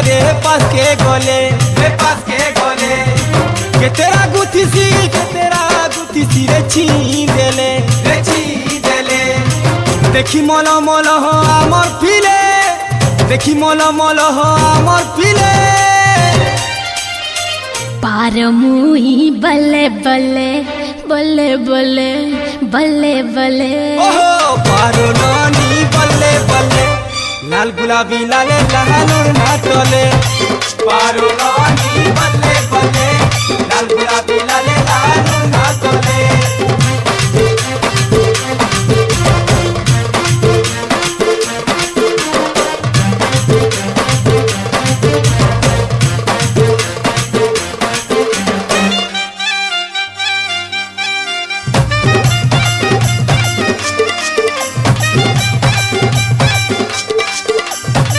रे पास के गोले के तेरा गुथी सी रे छीन देले देखी मल मल हो आमर फिले देखी मल मल हो आमर फिले पार मुई बल्ले बल्ले बल्ले बल्ले बल्ले बल्ले ओहो पारो नानी बल्ले बल्ले लाल गुलाबी लाले लहानुर नाटले पारो नानी बल्ले बल्ले लाल गुलाबी लाले लहानुर